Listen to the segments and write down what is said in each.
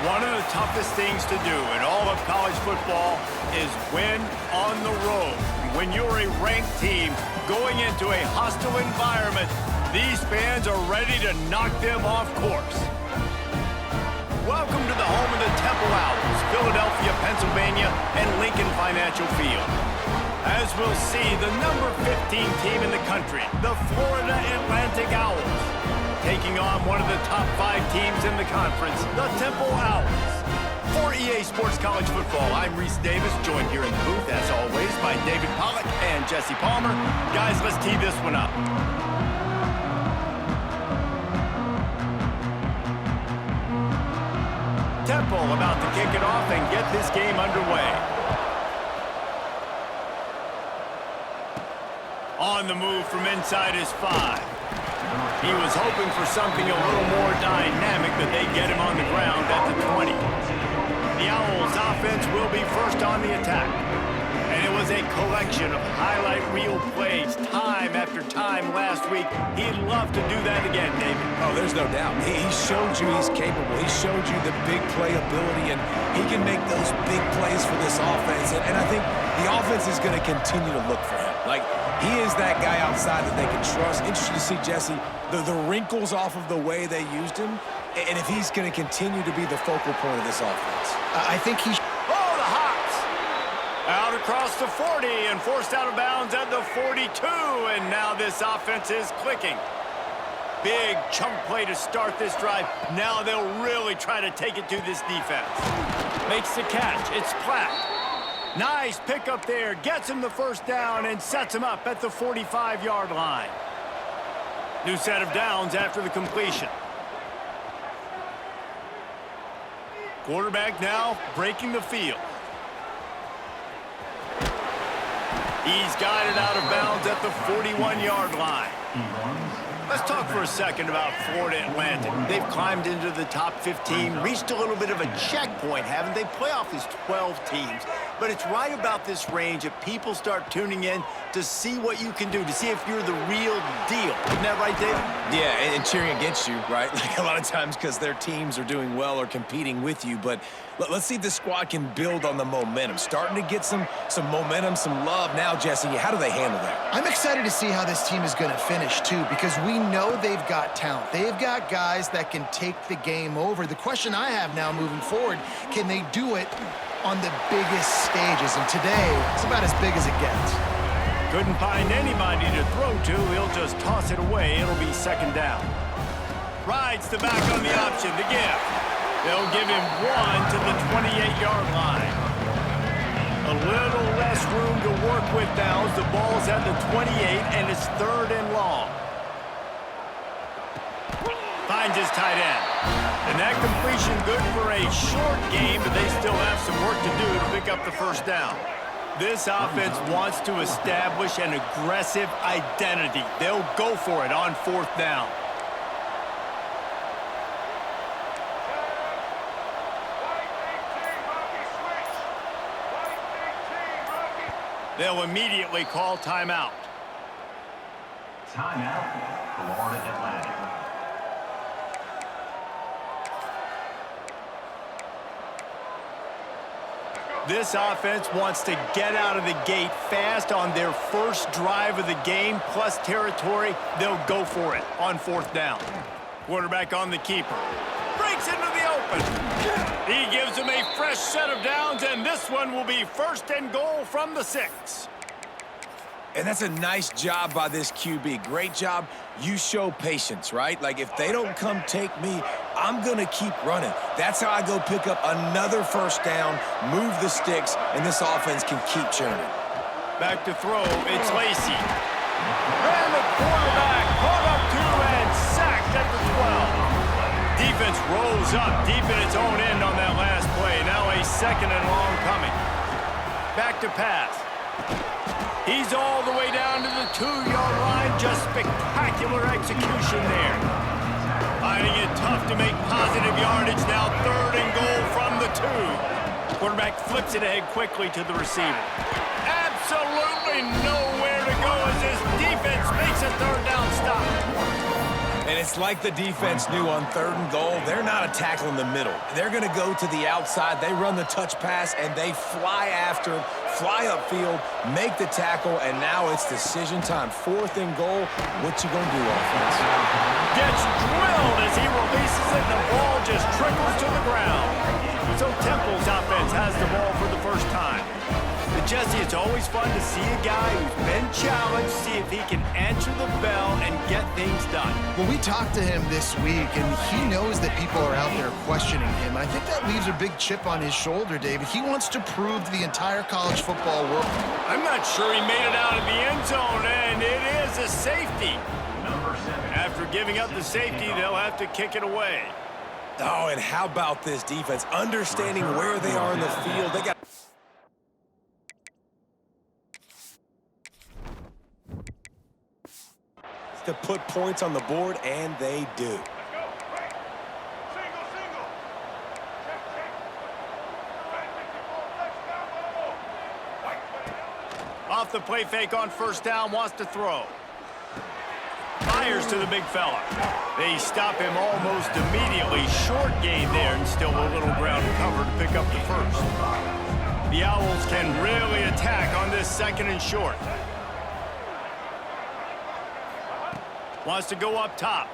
One of the toughest things to do in all of college football is win on the road. When you're a ranked team going into a hostile environment, these fans are ready to knock them off course. Welcome to the home of the Temple Owls, Philadelphia, Pennsylvania, and Lincoln Financial Field. As we'll see, the number 15 team in the country, the Florida Atlantic Owls, taking on one of the top 5 teams in the conference, the Temple Owls. For EA Sports College Football, I'm Reese Davis, joined here in the booth, as always, by David Pollack and Jesse Palmer. Guys, let's tee this one up. Temple about to kick it off and get this game underway. On the move from inside his 5. He was hoping for something a little more dynamic, but they get him on the ground at the 20. The Owls' offense will be first on the attack. And it was a collection of highlight reel plays time after time last week. He'd love to do that again, David. Oh, there's no doubt. He showed you he's capable. He showed you the big play ability, and he can make those big plays for this offense. And I think the offense is going to continue to look for him. Like, he is that guy outside that they can trust. Interesting to see, Jesse, the wrinkles off of the way they used him, and if he's going to continue to be the focal point of this offense. I think he... Oh, the hops! Out across the 40 and forced out of bounds at the 42, and now this offense is clicking. Big chunk play to start this drive. Now they'll really try to take it to this defense. Makes the catch. It's Platt. Nice pickup there. Gets him the first down and sets him up at the 45-yard line. New set of downs after the completion. Quarterback now breaking the field. He's got it out of bounds at the 41-yard line. Let's talk for a second about Florida Atlantic. They've climbed into the top 15, reached a little bit of a checkpoint, haven't they? Playoff is 12 teams. But it's right about this range that people start tuning in to see what you can do, to see if you're the real deal. Isn't that right, David? Yeah, and cheering against you, right? Like a lot of times because their teams are doing well or competing with you. But let's see if this squad can build on the momentum. Starting to get some momentum, some love. Now, Jesse, how do they handle that? I'm excited to see how this team is going to finish, too, because we know they've got talent. They've got guys that can take the game over. The question I have now moving forward, can they do it on the biggest stages? And today, it's about as big as it gets. Couldn't find anybody to throw to. He'll just toss it away. It'll be second down. Rides the back on the option, the give. They'll give him 1 to the 28-yard line. A little less room to work with now as the ball's at the 28, and it's 3rd and long. Finds his tight end. And that completion good for a short game, but they still have some work to do to pick up the first down. This offense wants to establish an aggressive identity. They'll go for it on 4th down. They'll immediately call timeout. Timeout, Florida Atlantic. This offense wants to get out of the gate fast on their first drive of the game, plus territory. They'll go for it on 4th down. Quarterback on the keeper. Breaks into the open. He gives them a fresh set of downs, and this one will be 1st and goal from the 6. And that's a nice job by this QB. Great job. You show patience, right? Like, if they don't come take me, I'm going to keep running. That's how I go pick up another first down, move the sticks, and this offense can keep churning. Back to throw. It's Lacey. And the quarterback caught up to and sacked at the 12. Defense rolls up deep in its own end on that last play. Now a 2nd and long coming. Back to pass. He's all the way down to the 2-yard line. Just spectacular execution there. Finding it tough to make positive yardage. Now 3rd and goal from the 2. Quarterback flips it ahead quickly to the receiver. Absolutely nowhere to go as this defense makes a 3rd down stop. And it's like the defense knew on 3rd and goal. They're not attacking the middle. They're going to go to the outside. They run the touch pass, and they fly after, fly upfield, make the tackle, and now it's decision time. 4th and goal. What you going to do, offense? Gets drilled as he releases it, and the ball just trickles to the ground. So Temple's offense has the ball for the first time. But Jesse, it's always fun to see a guy who's been challenged, see if he can answer the bell and get things done. Well, we talked to him this week, and he knows that people are out there questioning him. I think that leaves a big chip on his shoulder, David. He wants to prove to the entire college football world. I'm not sure he made it out of the end zone, and it is a safety. After giving up the safety, they'll have to kick it away. Oh, and how about this defense? Understanding where they are in the field. They got to put points on the board, and they do. Off the play fake on 1st down, wants to throw. Fires to the big fella. They stop him almost immediately. Short gain there, and still a little ground cover to pick up the 1st. The Owls can really attack on this 2nd and short. Wants to go up top.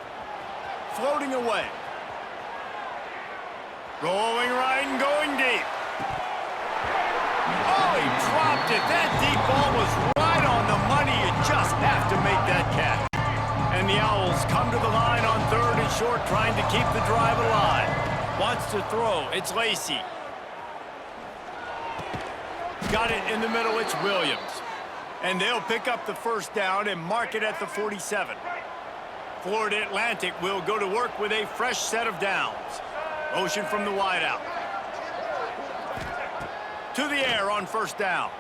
Floating away. Rolling right and going deep. Oh, he dropped it. That deep ball was right on the money. You just have to make that catch. And the Owls come to the line on 3rd and short, trying to keep the drive alive. Wants to throw. It's Lacey. Got it in the middle. It's Williams. And they'll pick up the 1st down and mark it at the 47. Florida Atlantic will go to work with a fresh set of downs. Motion from the wideout. To the air on 1st down.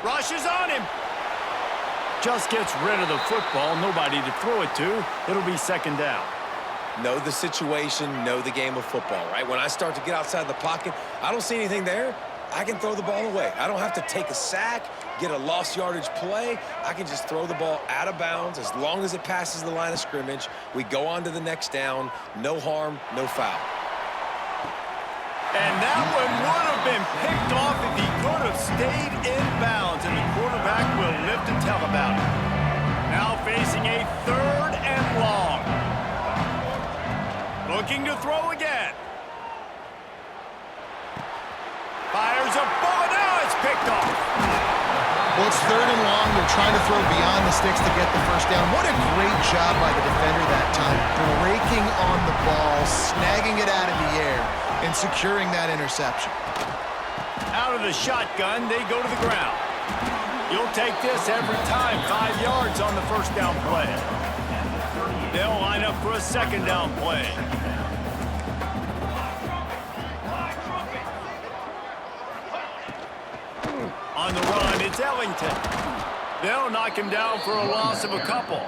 Rushes on him. Just gets rid of the football. Nobody to throw it to. It'll be 2nd down. Know the situation, know the game of football, right? When I start to get outside the pocket, I don't see anything there. I can throw the ball away. I don't have to take a sack, get a lost yardage play. I can just throw the ball out of bounds as long as it passes the line of scrimmage. We go on to the next down. No harm, no foul. And that one would have been picked off if he could have stayed in bounds, and the quarterback will live to tell about it. Now facing a 3rd and long. Looking to throw again. Fires a bullet. Now it's picked off. Well, it's 3rd and long. They're trying to throw beyond the sticks to get the 1st down. What a great job by the defender that time. Breaking on the ball, snagging it out of the air, and securing that interception. Out of the shotgun, they go to the ground. You'll take this every time. 5 yards on the 1st down play. They'll line up for a 2nd down play. On the run, it's Ellington. They'll knock him down for a loss of a couple.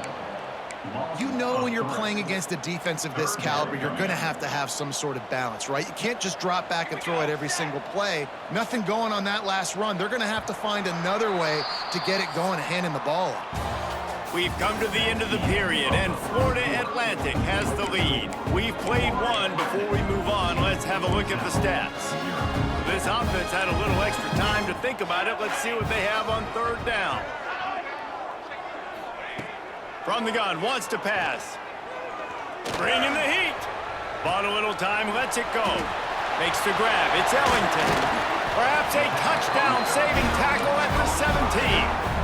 You know when you're playing against a defense of this caliber, you're going to have some sort of balance, right? You can't just drop back and throw it every single play. Nothing going on that last run. They're going to have to find another way to get it going and handing the ball off. We've come to the end of the period, and Florida Atlantic has the lead. We've played one. Before we move on, let's have a look at the stats. This offense had a little extra time to think about it. Let's see what they have on 3rd down. From the gun, wants to pass. Bringing the heat. Bought a little time, lets it go. Makes the grab, it's Ellington. Perhaps a touchdown-saving tackle at the 17.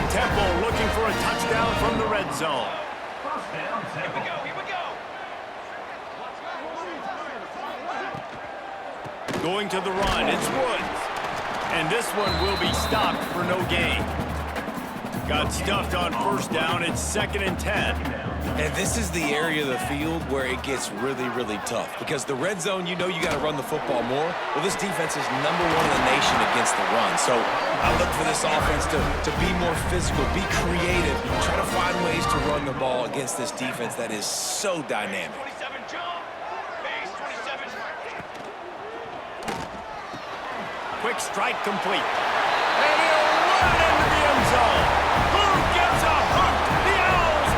Temple looking for a touchdown from the red zone. Here we go, here we go. Going to the run, it's Woods. And this one will be stopped for no gain. Got stuffed on 1st down, it's 2nd and 10. And this is the area of the field where it gets really, really tough. Because the red zone, you know you got to run the football more. Well, this defense is #1 in the nation against the run. So I look for this offense to be more physical, be creative, try to find ways to run the ball against this defense that is so dynamic. 27 jump. Base 27. Quick strike complete. And he'll run into the end zone. Who gets a hook? The Owls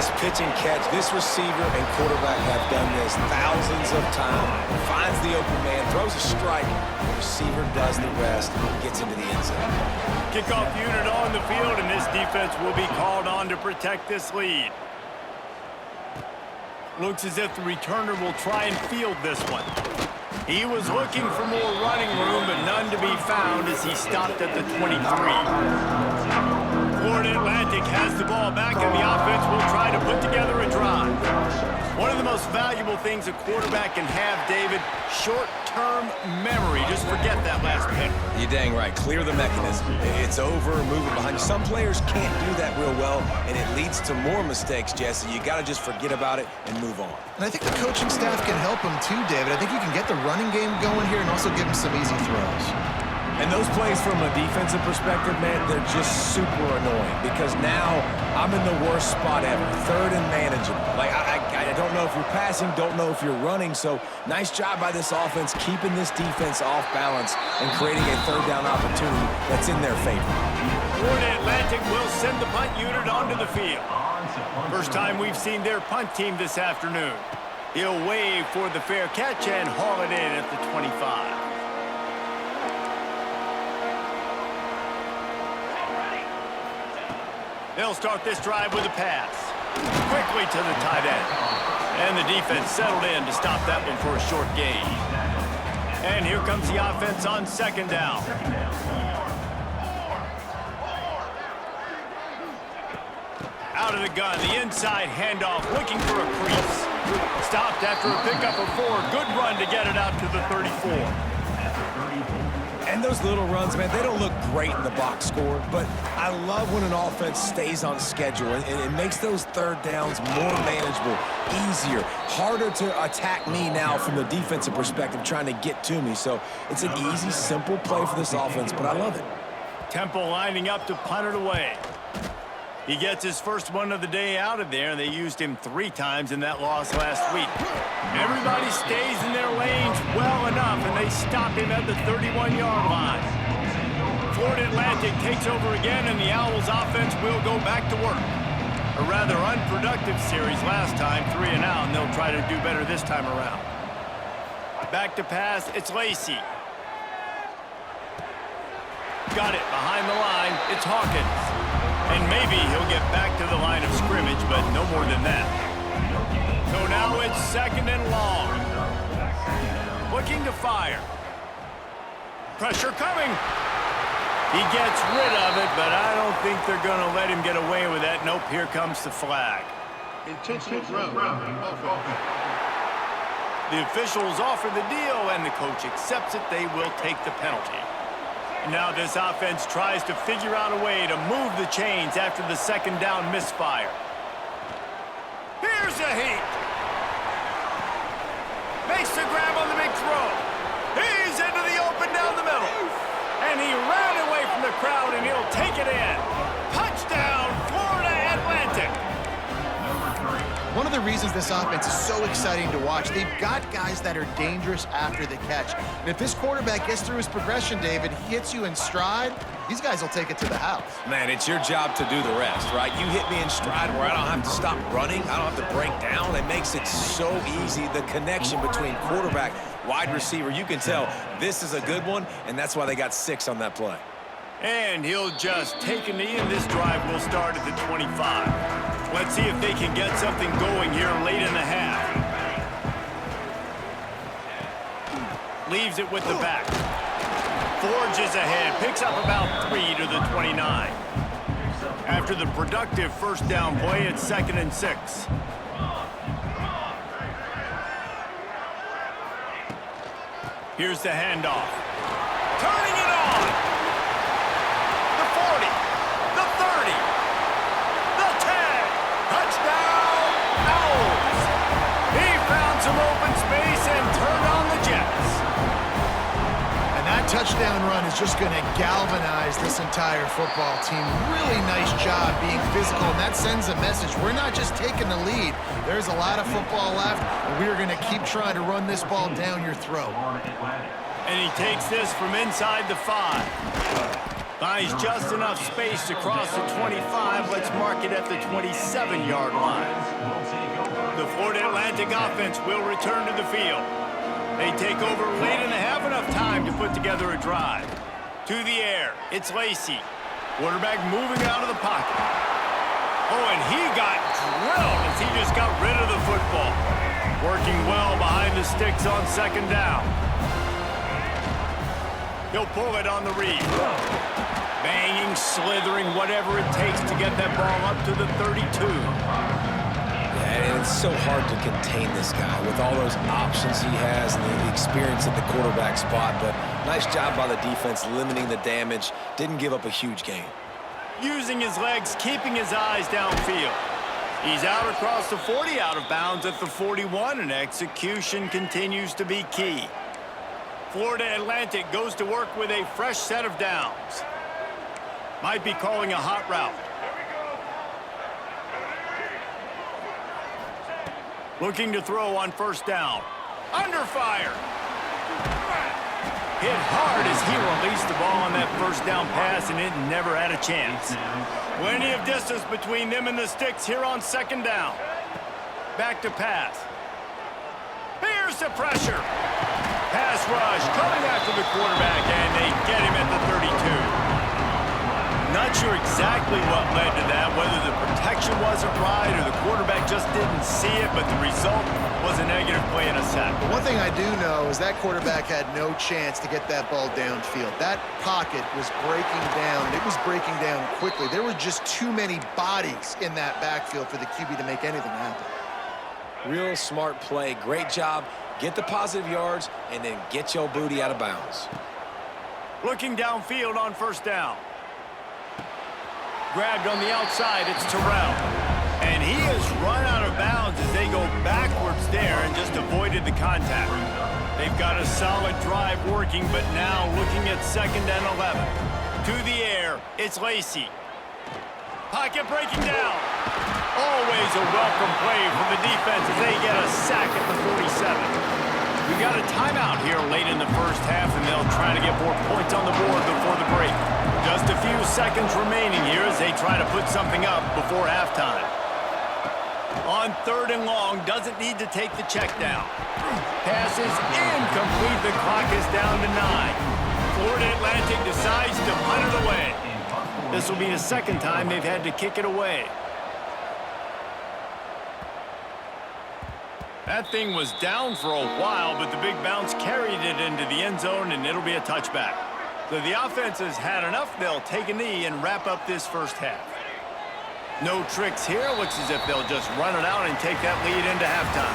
This pitch and catch, this receiver and quarterback have done this thousands of times. Finds the open man, throws a strike. The receiver does the rest, gets into the end zone. Kickoff unit on the field, and this defense will be called on to protect this lead. Looks as if the returner will try and field this one. He was looking for more running room, but none to be found as he stopped at the 23. Florida Atlantic has the ball back, and the offense will try to put together a drive. One of the most valuable things a quarterback can have, David, short-term memory. Just forget that last pick. You're dang right. Clear the mechanism. It's over, move it behind you. Some players can't do that real well, and it leads to more mistakes, Jesse. You got to just forget about it and move on. And I think the coaching staff can help him too, David. I think you can get the running game going here and also give him some easy throws. And those plays from a defensive perspective, man, they're just super annoying because now I'm in the worst spot ever. Third and manageable. Like, I don't know if you're passing, don't know if you're running. So nice job by this offense keeping this defense off balance and creating a third down opportunity that's in their favor. Florida Atlantic will send the punt unit onto the field. First time we've seen their punt team this afternoon. He'll wave for the fair catch and haul it in at the 25. They'll start this drive with a pass. Quickly to the tight end. And the defense settled in to stop that one for a short gain. And here comes the offense on second down. Out of the gun, the inside handoff, looking for a crease. Stopped after a pickup of 4. Good run to get it out to the 34. And those little runs, man, they don't look great in the box score, but I love when an offense stays on schedule, and it makes those third downs more manageable, easier, harder to attack me now from the defensive perspective trying to get to me. So it's an easy, simple play for this offense, but I love it. Temple lining up to punt it away. He gets his first one of the day out of there, and they used him 3 times in that loss last week. Everybody stays in their lanes well enough, and they stop him at the 31-yard line. Florida Atlantic takes over again, and the Owls offense will go back to work. A rather unproductive series last time, 3 and out, and they'll try to do better this time around. Back to pass, it's Lacey. Got it behind the line, it's Hawkins. And maybe he'll get back to the line of scrimmage, but no more than that. So now it's second and long. Looking to fire. Pressure coming. He gets rid of it, but I don't think they're going to let him get away with that. Nope, here comes the flag. Intentional ground. The officials offer the deal, and the coach accepts it. They will take the penalty. Now this offense tries to figure out a way to move the chains after the second down misfire. Here's a heat. Makes the grab on the big throw. He's into the open down the middle. And he ran away from the crowd, and he'll take it in. Touchdown, Florida Atlantic. One of the reasons this offense is so exciting to watch, they've got guys that are dangerous after the catch. And if this quarterback gets through his progression, David, hits you in stride, these guys will take it to the house. Man, it's your job to do the rest, right? You hit me in stride where I don't have to stop running. I don't have to break down. It makes it so easy, the connection between quarterback, wide receiver. You can tell this is a good one, and that's why they got 6 on that play. And he'll just take a knee, and this drive will start at the 25. Let's see if they can get something going here late in the half. Leaves it with the back. Forges ahead, picks up about 3 to the 29. After the productive first down play, it's 2nd and 6. Here's the handoff. Turning it on! The 40, the 30, the 10. Touchdown, Owls! He found some open space and turned on the Jets. And that touchdown run is just going to galvanize this entire football team. Really nice job being physical, and that sends a message. We're not just taking the lead. There's a lot of football left, and we're going to keep trying to run this ball down your throat. And he takes this from inside the 5. Finds just enough space to cross the 25. Let's mark it at the 27-yard line. The Florida Atlantic offense will return to the field. They take over late and have enough time to put together a drive. To the air, it's Lacey. Quarterback moving out of the pocket. Oh, and he got drilled as he just got rid of the football. Working well behind the sticks on second down. He'll pull it on the read. Banging, slithering, whatever it takes to get that ball up to the 32. And it's so hard to contain this guy with all those options he has and the experience at the quarterback spot. But nice job by the defense limiting the damage. Didn't give up a huge gain. Using his legs, keeping his eyes downfield. He's out across the 40, out of bounds at the 41, and execution continues to be key. Florida Atlantic goes to work with a fresh set of downs. Might be calling a hot route. Looking to throw on first down. Under fire. Hit hard as he released the ball on that first down pass, and it never had a chance. Plenty of distance between them and the sticks here on second down. Back to pass. Here's the pressure. Pass rush coming after the quarterback, and they get him at the 32. Not sure exactly what led to that, whether the protection wasn't right or the quarterback just didn't see it, but the result was a negative play and a sack. One thing I do know is that quarterback had no chance to get that ball downfield. That pocket was breaking down. It was breaking down quickly. There were just too many bodies in that backfield for the QB to make anything happen. Real smart play. Great job. Get the positive yards and then get your booty out of bounds. Looking downfield on first down. Grabbed on the outside, it's Terrell. And he has run out of bounds as they go backwards there and just avoided the contact. They've got a solid drive working, but now looking at second and 11. To the air, it's Lacey. Pocket breaking down. Always a welcome play for the defense as they get a sack at the 47. We've got a timeout here late in the first half, and they'll try to get more points on the board before the break. Just a few seconds remaining here as they try to put something up before halftime. On third and long, doesn't need to take the check down. Pass is incomplete. The clock is down to 9. Florida Atlantic decides to punt it away. This will be the second time they've had to kick it away. That thing was down for a while, but the big bounce carried it into the end zone, and it'll be a touchback. So the offense has had enough. They'll take a knee and wrap up this first half. No tricks here. Looks as if they'll just run it out and take that lead into halftime.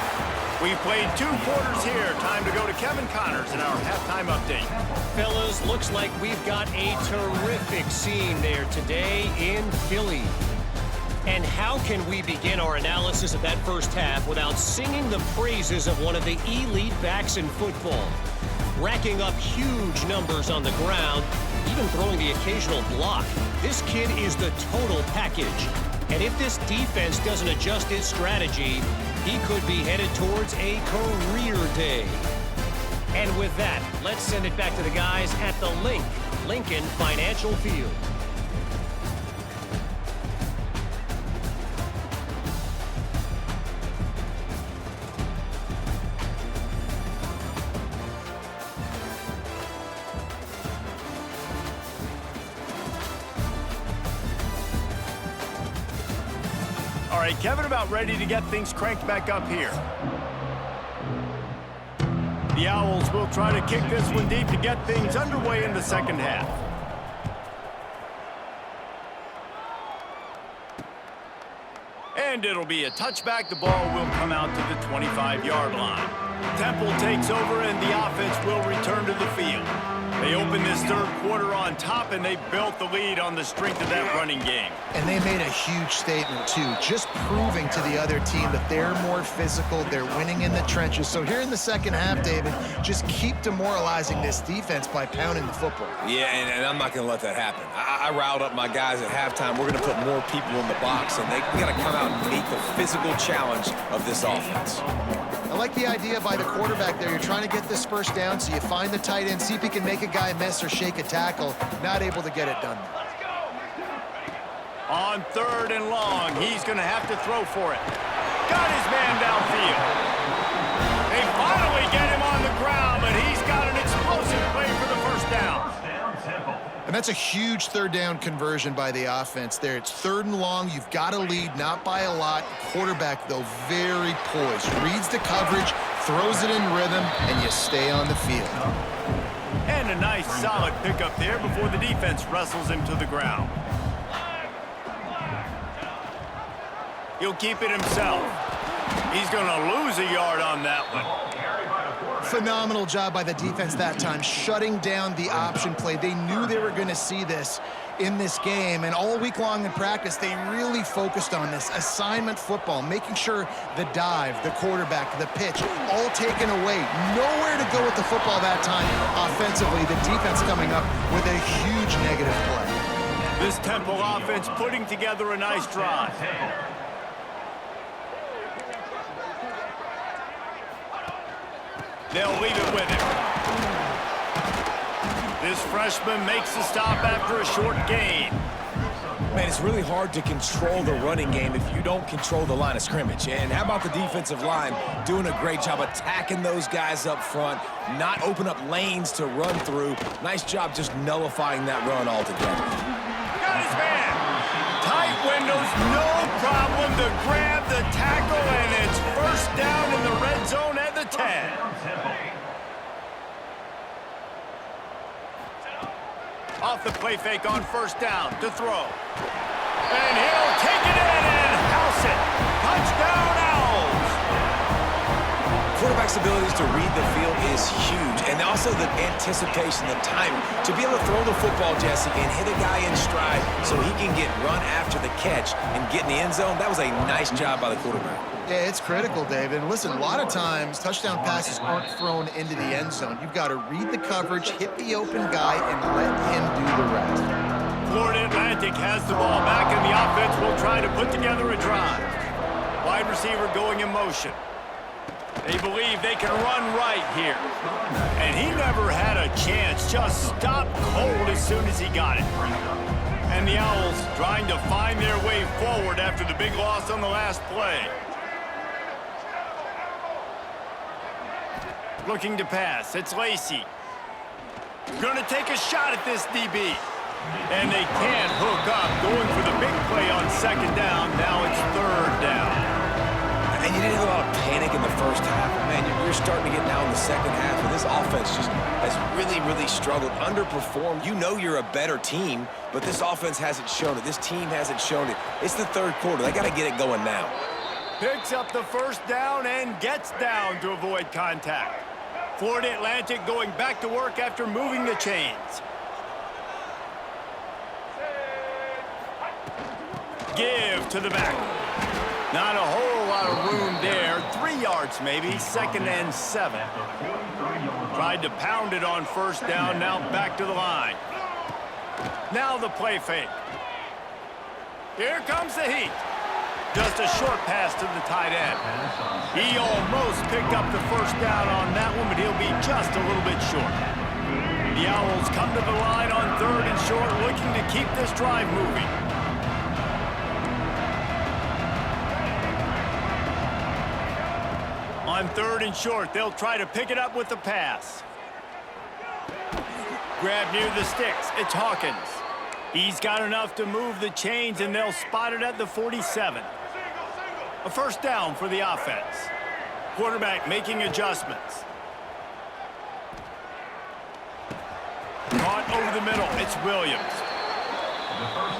We've played 2 quarters here. Time to go to Kevin Connors in our halftime update. Fellas, looks like we've got a terrific scene there today in Philly. And how can we begin our analysis of that first half without singing the praises of one of the elite backs in football? Racking up huge numbers on the ground, even throwing the occasional block. This kid is the total package. And if this defense doesn't adjust its strategy, he could be headed towards a career day. And with that, let's send it back to the guys at the Lincoln Financial Field. All right, Kevin, about ready to get things cranked back up here. The Owls will try to kick this one deep to get things underway in the second half. And it'll be a touchback. The ball will come out to the 25-yard line. Temple takes over, and the offense will return to the field. They open this third quarter on top, and they built the lead on the strength of that running game. And they made a huge statement, too, just proving to the other team that they're more physical, they're winning in the trenches. So here in the second half, David, just keep demoralizing this defense by pounding the football. Yeah, and I'm not going to let that happen. I riled up my guys at halftime. We're going to put more people in the box, and we got to come out and meet the physical challenge of this offense. Now like the idea by the quarterback there. You're trying to get this first down, so you find the tight end, see if he can make a guy miss or shake a tackle. Not able to get it done. On 3rd and long, he's going to have to throw for it. Got his man downfield. They finally get him on the ground, but he's got an explosive play for the first down. And that's a huge 3rd down conversion by the offense there. It's 3rd and long. You've got to lead, not by a lot. Quarterback, though, very poised. Reads the coverage, throws it in rhythm, and you stay on the field. And a nice, solid pickup there before the defense wrestles him to the ground. He'll keep it himself. He's going to lose a yard on that one. Phenomenal job by the defense that time, shutting down the option play. They knew they were going to see this in this game, and all week long in practice, they really focused on this assignment football, making sure the dive, the quarterback, the pitch, all taken away. Nowhere to go with the football that time offensively. The defense coming up with a huge negative play. This Temple offense putting together a nice drive. They'll leave it with him. This freshman makes the stop after a short gain. Man, it's really hard to control the running game if you don't control the line of scrimmage. And how about the defensive line doing a great job attacking those guys up front, not open up lanes to run through. Nice job just nullifying that run altogether. Got his man. Tight windows, no problem to grab the tackle, and it's first down in the red zone at the 10. Off the play fake on first down to throw. And he'll take it in and house it. Touchdown, Owls. Quarterback's abilities to read the field is huge, and also the anticipation, the timing. To be able to throw the football, Jesse, and hit a guy in stride so he can get run after the catch and get in the end zone, that was a nice job by the quarterback. Yeah, it's critical, David. And listen, a lot of times, touchdown passes aren't thrown into the end zone. You've got to read the coverage, hit the open guy, and let him do the rest. Florida Atlantic has the ball back, and the offense will try to put together a drive. Wide receiver going in motion. They believe they can run right here. And he never had a chance, just stopped cold as soon as he got it. And the Owls trying to find their way forward after the big loss on the last play. Looking to pass, it's Lacey. Gonna take a shot at this DB. And they can't hook up, going for the big play on second down. Now it's third down. And you didn't have a lot of panic in the first half. Man, you're starting to get down in the second half, and this offense just has really struggled, underperformed. You know you're a better team, but this offense hasn't shown it. This team hasn't shown it. It's the third quarter. They got to get it going now. Picks up the first down and gets down to avoid contact. Florida Atlantic going back to work after moving the chains. Give to the back. Not a whole lot of room there. 3 yards maybe. 2nd and 7. Tried to pound it on first down. Now back to the line. Now the play fake. Here comes the heat. Just a short pass to the tight end. He almost picked up the first down on that one, but he'll be just a little bit short. The Owls come to the line on 3rd and short, looking to keep this drive moving. On 3rd and short, they'll try to pick it up with the pass. Grab near the sticks. It's Hawkins. He's got enough to move the chains, and they'll spot it at the 47. A first down for the offense. Quarterback making adjustments. Caught over the middle. It's Williams.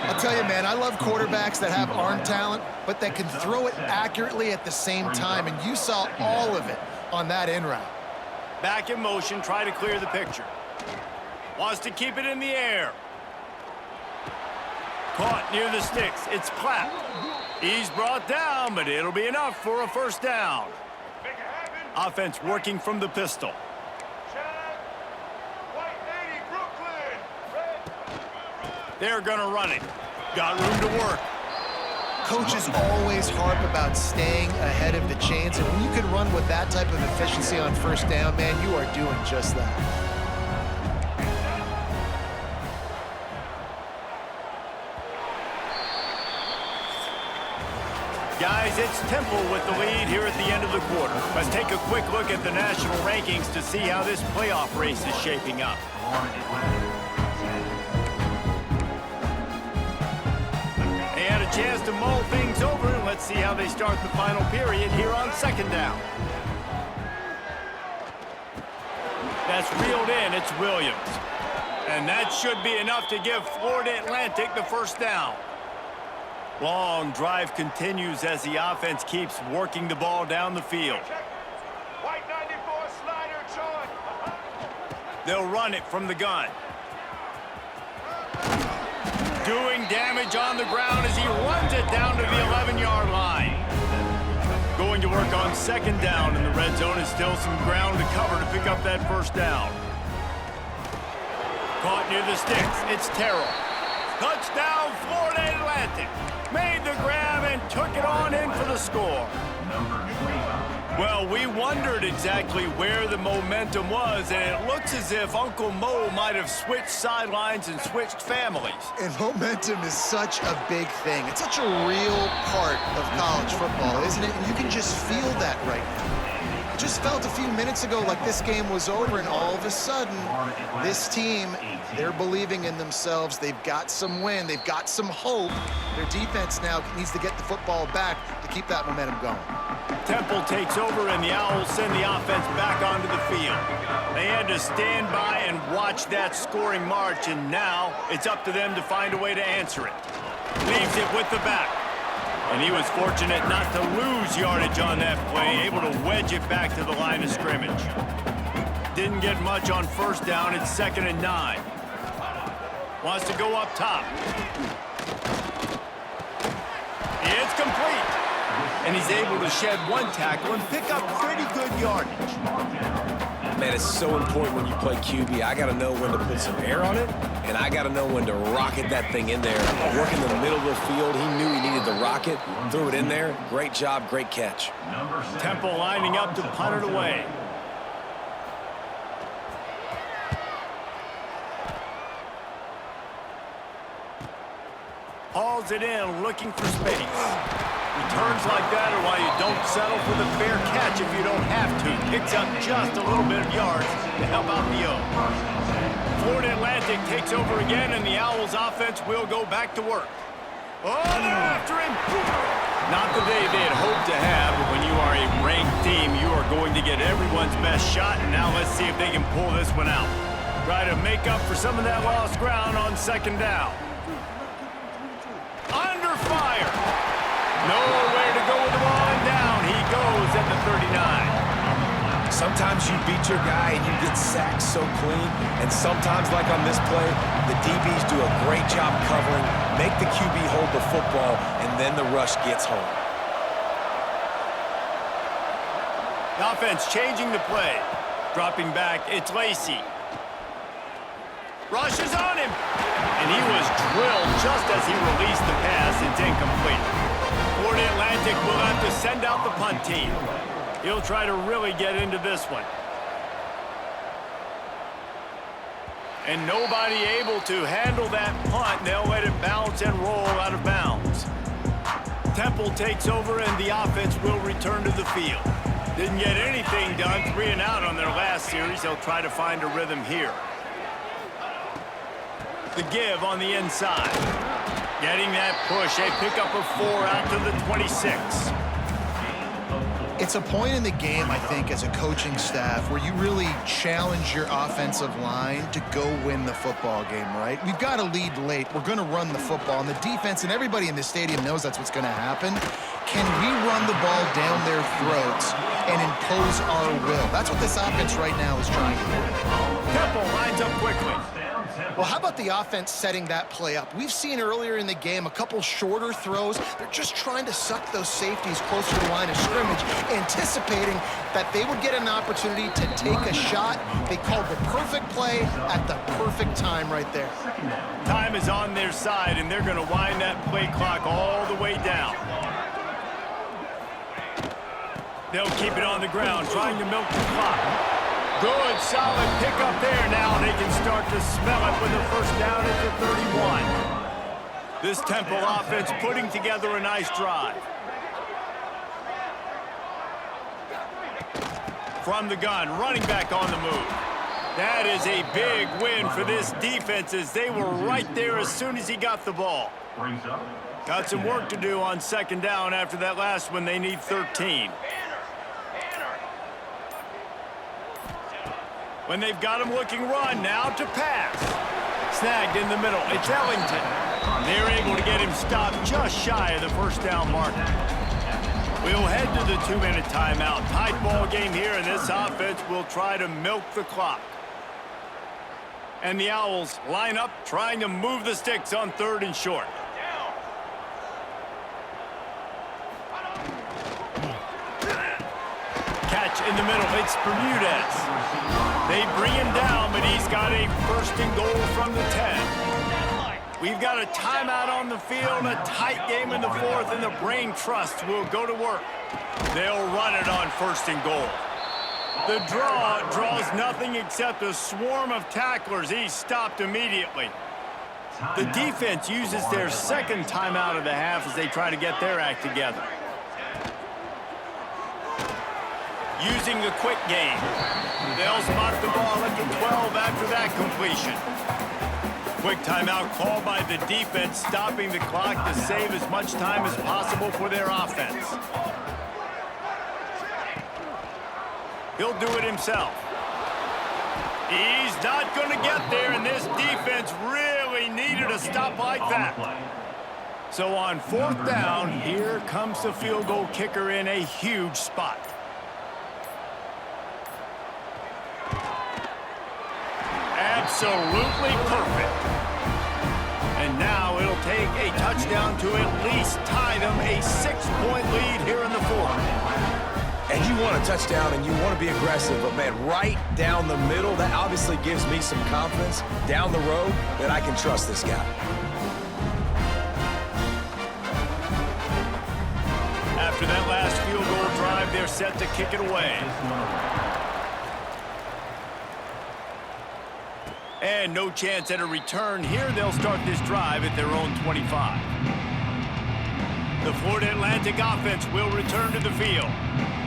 I'll tell you, man, I love quarterbacks that have arm talent, but that can throw it accurately at the same time, and you saw all of it on that in route. Back in motion, try to clear the picture. Wants to keep it in the air. Caught near the sticks. It's Platt. He's brought down, but it'll be enough for a first down. Offense working from the pistol. They're going to run it. Got room to work. coaches always harp about staying ahead of the chains, and when you can run with that type of efficiency on first down, man, you are doing just that. Guys, it's Temple with the lead here at the end of the quarter. Let's take a quick look at the national rankings to see how this playoff race is shaping up. They had a chance to mull things over, and let's see how they start the final period here on second down. That's reeled in, it's Williams. And that should be enough to give Florida Atlantic the first down. Long drive continues as the offense keeps working the ball down the field. White 94 slider, John. They'll run it from the gun. Doing damage on the ground as he runs it down to the 11-yard line. Going to work on second down, and the red zone is still some ground to cover to pick up that first down. Caught near the sticks. It's Terrell. Touchdown, Florida Atlantic. Made the grab and took it on in for the score. Well, we wondered exactly where the momentum was, and it looks as if Uncle Mo might have switched sidelines and switched families. And momentum is such a big thing. It's such a real part of college football, isn't it? And you can just feel that right now. It just felt a few minutes ago like this game was over, and all of a sudden, this team, they're believing in themselves. They've got some wind. They've got some hope. Their defense now needs to get the football back to keep that momentum going. Temple takes over, and the Owls send the offense back onto the field. They had to stand by and watch that scoring march, and now it's up to them to find a way to answer it. Leaves it with the back. And he was fortunate not to lose yardage on that play, able to wedge it back to the line of scrimmage. Didn't get much on first down. It's 2nd and 9. Wants to go up top. It's complete. And he's able to shed one tackle and pick up pretty good yardage. Man, it's so important when you play QB. I got to know when to put some air on it, and I got to know when to rocket that thing in there. Work in the middle of the field. He knew he needed the rocket. Threw it in there. Great job, great catch. Temple lining up to punt it away. Hauls it in, looking for space. Returns like that are why you don't settle for the fair catch if you don't have to. Picks up just a little bit of yards to help out the O. Florida Atlantic takes over again, and the Owls offense will go back to work. Oh, they're after him. Not the day they had hoped to have, but when you are a ranked team, you are going to get everyone's best shot, and now let's see if they can pull this one out. Try to make up for some of that lost ground on second down. Under fire. Nowhere to go with the ball, and down he goes at the 39. Sometimes you beat your guy and you get sacked so clean, and sometimes, like on this play, the DBs do a great job covering, make the QB hold the football, and then the rush gets home. The offense changing the play. Dropping back, it's Lacey. Rushes on him, and he was drilled just as he released the pass. It's incomplete. Florida Atlantic will have to send out the punt team. He'll try to really get into this one. And nobody able to handle that punt. They'll let it bounce and roll out of bounds. Temple takes over, and the offense will return to the field. Didn't get anything done, 3 and out on their last series. They'll try to find a rhythm here. The give on the inside. Getting that push, a pickup of 4 out to the 26. It's a point in the game, I think, as a coaching staff where you really challenge your offensive line to go win the football game, right? We've got to lead late. We're going to run the football. And the defense and everybody in the stadium knows that's what's going to happen. Can we run the ball down their throats and impose our will? That's what this offense right now is trying to do. Temple lines up quickly. Well, how about the offense setting that play up? We've seen earlier in the game a couple shorter throws. They're just trying to suck those safeties closer to the line of scrimmage, anticipating that they would get an opportunity to take a shot. They called the perfect play at the perfect time right there. Time is on their side, and they're going to wind that play clock all the way down. They'll keep it on the ground, trying to milk the clock. Good, solid pickup there. Now they can start to smell it with a first down at the 31. This Temple offense putting together a nice drive. From the gun, running back on the move. That is a big win for this defense as they were right there as soon as he got the ball. Got some work to do on second down after that last one. They need 13. When they've got him looking run, now to pass. Snagged in the middle. It's Ellington. They're able to get him stopped just shy of the first down mark. We'll head to the 2-minute timeout. Tight ball game here, and this offense will try to milk the clock. And the Owls line up, trying to move the sticks on 3rd and short. Catch in the middle. It's Bermudez. They bring him down, but he's got a 1st and goal from the 10. We've got a timeout on the field, a tight game in the 4th, and the Brain Trust will go to work. They'll run it on 1st and goal. The draw draws nothing except a swarm of tacklers. He's stopped immediately. The defense uses their 2nd timeout of the half as they try to get their act together. Using the quick game. They'll spot the ball at the 12 after that completion. Quick timeout called by the defense, stopping the clock to save as much time as possible for their offense. He'll do it himself. He's not going to get there, and this defense really needed a stop like that. So on 4th down, here comes the field goal kicker in a huge spot. Absolutely perfect. And now it'll take a touchdown to at least tie them a 6-point lead here in the 4th. And you want a touchdown and you want to be aggressive, but man, right down the middle, that obviously gives me some confidence down the road that I can trust this guy. After that last field goal drive, they're set to kick it away. And no chance at a return here. They'll start this drive at their own 25. The Florida Atlantic offense will return to the field.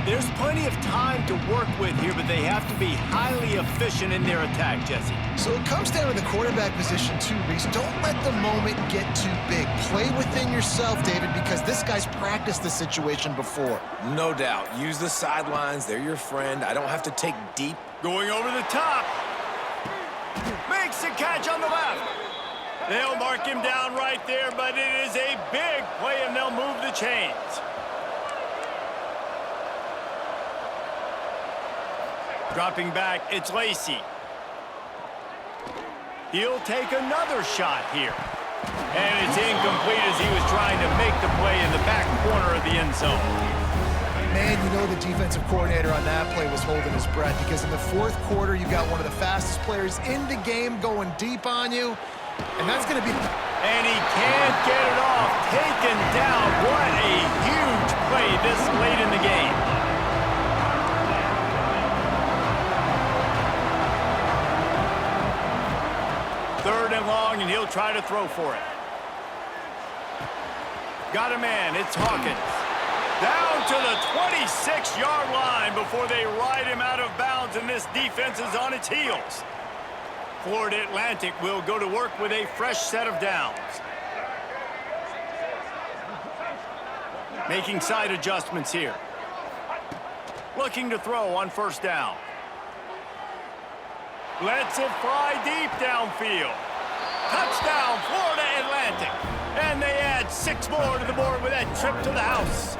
There's plenty of time to work with here, but they have to be highly efficient in their attack, Jesse. So it comes down to the quarterback position too, Reese. Don't let the moment get too big. Play within yourself, David, because this guy's practiced this situation before. No doubt. Use the sidelines. They're your friend. I don't have to take deep. Going over the top. Makes the catch on the left. They'll mark him down right there, but it is a big play, and they'll move the chains. Dropping back, it's Lacey. He'll take another shot here. And it's incomplete as he was trying to make the play in the back corner of the end zone. Man, you know the defensive coordinator on that play was holding his breath because in the 4th quarter, you got one of the fastest players in the game going deep on you, and that's going to be... And he can't get it off. Taken down. What a huge play this late in the game. Third and long, and he'll try to throw for it. Got a man. It's Hawkins. Down to the 26-yard line before they ride him out of bounds, and this defense is on its heels. Florida Atlantic will go to work with a fresh set of downs. Making side adjustments here. Looking to throw on 1st down. Lets it fly deep downfield. Touchdown, Florida Atlantic. And they add 6 more to the board with that trip to the house.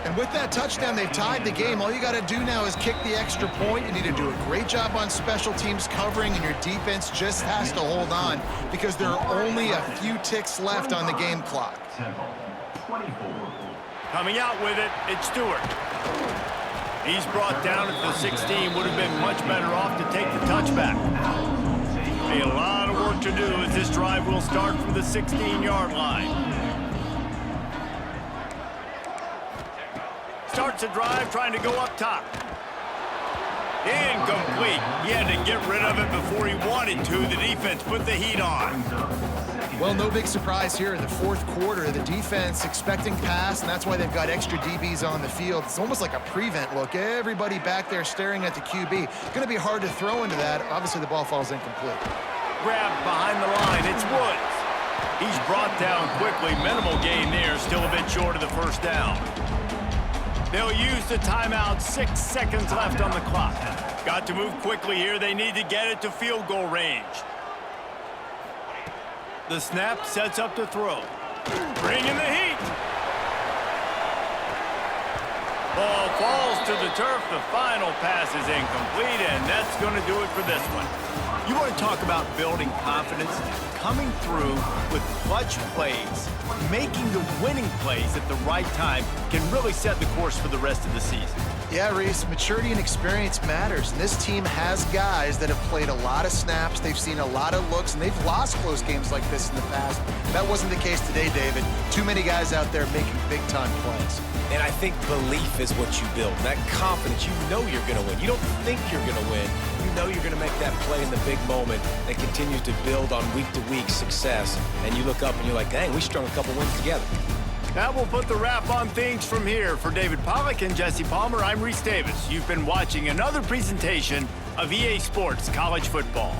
And And with that touchdown, they've tied the game. All you got to do now is kick the extra point. You need to do a great job on special teams covering, and your defense just has to hold on because there are only a few ticks left on the game clock. Coming out with it, it's Stewart. He's brought down at the 16. Would have been much better off to take the touchback. Be a lot of work to do as this drive will start from the 16-yard line. Starts a drive trying to go up top. Incomplete. He had to get rid of it before he wanted to. The defense put the heat on. Well, no big surprise here in the fourth quarter. The defense expecting pass, and that's why they've got extra DBs on the field. It's almost like a prevent look. Everybody back there staring at the QB. It's going to be hard to throw into that. Obviously, the ball falls incomplete. Grabbed behind the line. It's Woods. He's brought down quickly. Minimal gain there. Still a bit short of the first down. They'll use the timeout. 6 seconds left on the clock. Got to move quickly here. They need to get it to field goal range. The snap sets up the throw. Bringing the heat. Ball falls to the turf. The final pass is incomplete, and that's going to do it for this one. You want to talk about building confidence? Coming through with clutch plays, making the winning plays at the right time can really set the course for the rest of the season. Yeah, Reese, maturity and experience matters. And this team has guys that have played a lot of snaps. They've seen a lot of looks, and they've lost close games like this in the past. That wasn't the case today, David. Too many guys out there making big-time plays. And I think belief is what you build. That confidence, you know you're going to win. You don't think you're going to win. You know you're going to make that play in the big moment that continues to build on week-to-week success. And you look up and you're like, dang, we strung a couple wins together. That will put the wrap on things from here. For David Pollack and Jesse Palmer, I'm Reese Davis. You've been watching another presentation of EA Sports College Football.